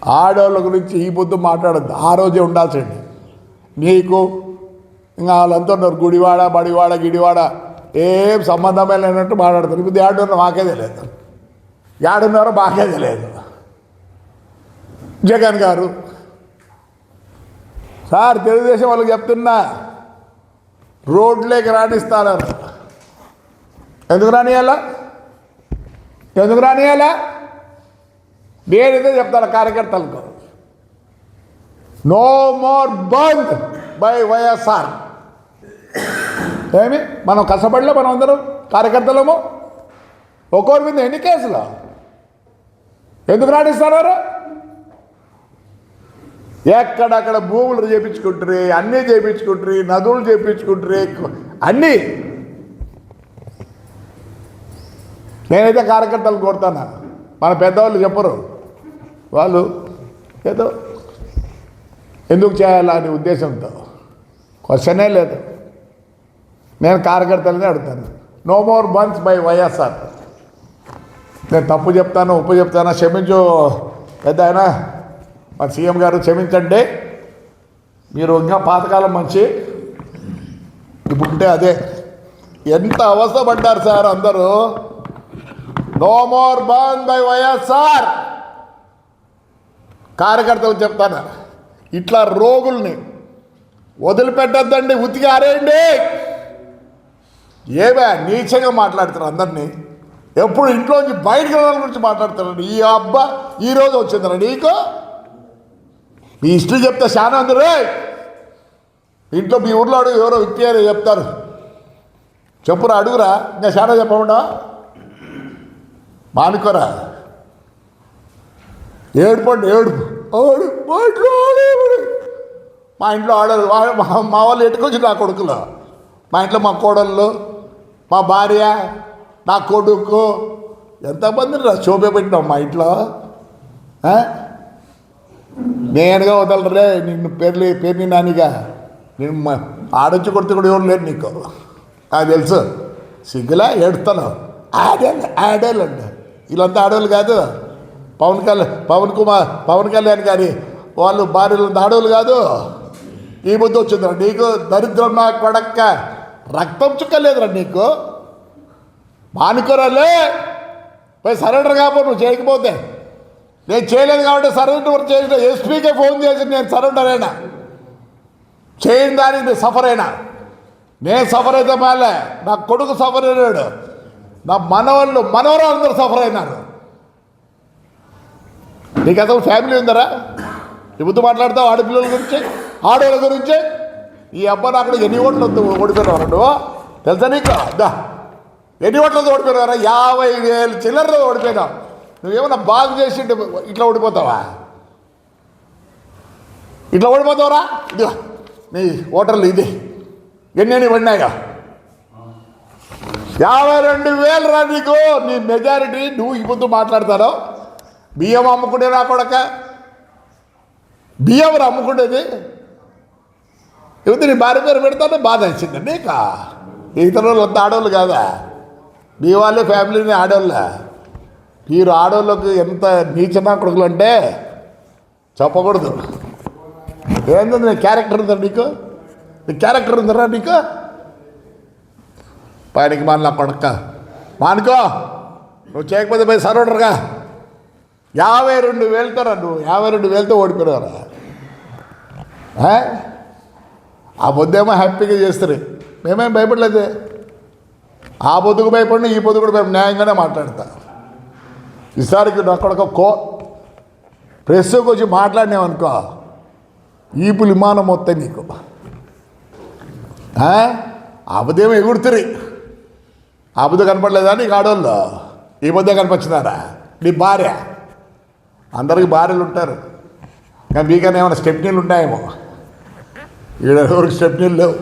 ఆడవాళ్ళ గురించి ఈ పొద్దు మాట్లాడద్దు. ఆ రోజే ఉండాల్సింది. నీకు ఇంకా వాళ్ళంతా ఉన్నారు, గుడివాడ బడివాడ గిడివాడ ఏం సంబంధమే లేనట్టు మాట్లాడతారు. ఇప్పుడు ఏడున్నారో మాకే తెలియదు, ఏడున్నారో మాకే తెలియదు. జగన్ గారు సార్ తెలుగుదేశం వాళ్ళకి చెప్తున్నా, రోడ్లేకి రాణిస్తానన్నారు. ఎందుకు రానియాలా? ఎందుకు రానియాలా? నేనైతే చెప్తాను కార్యకర్తలకు, no more bandh by YSR. ఏమి మనం కష్టపడలే? మనం అందరం కార్యకర్తలము ఒక్కొరి మీద ఎన్ని కేసులు? ఎందుకు రాణిస్తున్నారు? ఎక్కడక్కడ భూములు చేయించుకుంటారు, అన్నీ చేయించుకుంటారు, నదులు చేయించుకుంటారు, అన్నీ. నేనైతే కార్యకర్తలు కోరుతాను, మన పెద్దవాళ్ళు చెప్పరు, వాళ్ళు ఏదో ఎందుకు చేయాలా అనే ఉద్దేశంతో క్వశ్చనే లేదు. నేను కార్యకర్తలనే అడుగుతాను, నో మోర్ బంద్స్ బై వైఎస్ఆర్. నేను తప్పు చెప్తాను, ఉప్పు చెప్తాను, క్షమించు పెద్ద ఆయన, మా సీఎం గారు క్షమించండి. మీరు ఇంకా పాతకాలం మంచి ఇప్పుడుంటే అదే ఎంత అవస్థపడ్డారు సార్ అందరూ. No more bandh by YSR. కార్యకర్తలు చెప్తాను, ఇట్లా రోగుల్ని వదిలిపెట్టద్దండి, ఉతికి ఆరేయండి. ఏవే నీచంగా మాట్లాడుతారు అందరినీ, ఎప్పుడు ఇంట్లోంచి బయటకు వెళ్ళాల గురించి మాట్లాడుతారండి. ఈ అబ్బా ఈరోజు వచ్చిందిరా నీకు? మీ హిస్టరీ చెప్తే చాలా అందరూ ఇంట్లో మీ ఊర్లో అడుగు, ఎవరో విప్పారు చెప్తారు, చెప్పురా అడుగురా, ఇంకా చాలా చెప్పకుండా మానుకోరా. ఏడుపండి ఏడుపు మా ఇంట్లో ఆడరు, మా వాళ్ళు ఎట్టుకొచ్చి నా కొడుకులు, మా ఇంట్లో మా కోడళ్ళు, మా భార్య, నా కొడుకు, ఎంతమంది శోభ పెట్టినాం మా ఇంట్లో. నేనుగా వదలరే నిన్ను పేరుని నానిగా, నేను ఆడొచ్చి కొడితే కూడా ఎవరు లేరు నీకు, నాకు తెలుసు. సిగ్గులా ఏడుస్తాను. ఆడేళ్ళు అండి, వీళ్ళంతా ఆడవాళ్ళు కాదు. పవన్ కళ్యాణ్ గారి వాళ్ళు భార్యలు ఆడవాళ్ళు కాదు. ఈ బుద్ధి వచ్చిందిరా నీకు? దరిద్రం నా కొడక్క, రక్తం చుక్కలేదురా నీకు. మానుకోరాలే, పోయి సరెండర్ కాపో. నువ్వు చేయకపోతే నేను చేయలేదు కాబట్టి సరెండర్ చేసిన ఎస్పీకే ఫోన్ చేసి నేను సరెండర్ అయినా, చేయని దానికి నేను సఫర్ అయినా. నేను సఫర్ అయితే మాలే, నా కొడుకు సఫర్ అయినాడు, నా మనవరాలు అందరూ సఫర్ అయినారు. నీకు అసలు ఫ్యామిలీ ఉందరా? ఈ బుద్ధి మాట్లాడతావు ఆడపిల్లల గురించి, ఆడవాళ్ళ గురించి. ఈ అబ్బాయి అక్కడ ఎన్ని ఓట్లతో ఓడిపోయినవారు నువ్వు తెలుసా నీకు? ఎన్ని ఓట్లతో ఓడిపోయినవారా? 50,000 చిల్లరతో ఓడిపోయినావు. నువ్వేమన్నా బాగు చేసి ఇట్లా ఓడిపోతావా? ఇట్లా ఓడిపోతావురా? ఇది నీ ఓటర్లు ఇది ఎన్ని పడినాయో? 52,000 రా నీకు నీ మెజారిటీ. నువ్వు ఈ పొద్దు మాట్లాడతారో బియ్యం అమ్ముకుంటే నా కొడక, బియ్యం అమ్ముకుంటేది ఇవన్నీ నీ భార్య పేరు పెడతానే బాధ వచ్చిందండి. నీకా ఇతరులు అంత ఆడవాళ్ళు కాదా? మీ వాళ్ళే ఫ్యామిలీని ఆడవాళ్ళ. మీరు ఆడవాళ్ళకు ఎంత నీచనా కొడుకులు అంటే చెప్పకూడదు. ఏంటంటే నీ క్యారెక్టర్ ఉందా నీకు? నీ క్యారెక్టర్ ఉందరా నీకు? పైనకి నా కొడక మానుకో. నువ్వు చేయకపోతే పోయి సరోడరుగా 52,000తో నువ్వు 52,000తో ఓడిపోయినవరా? ఆ పొద్దేమో హ్యాపీగా చేస్తారు, మేమేం భయపడలేదు. ఆ పొద్దుకు భయపడిన ఈ పొద్దు కూడా మేము న్యాయంగానే మాట్లాడతా. ఈసారికి నా కొడుకు ప్రెస్కి వచ్చి మాట్లాడినామనుకో, ఈపులు విమానం వస్తాయి నీకు. ఆ పొద్దేమో ఎగురుతుంది. ఆ పొద్దు కనపడలేదా నీకు ఆడవాళ్ళు? ఈ పొద్దే కనిపించినారా? నీ భార్య, అందరికి భార్యలు ఉంటారు, కానీ మీకన్నా ఏమైనా స్టెప్నీలు ఉంటాయేమో. ఈడ ఎవరికి స్టెప్నీలు లేవు.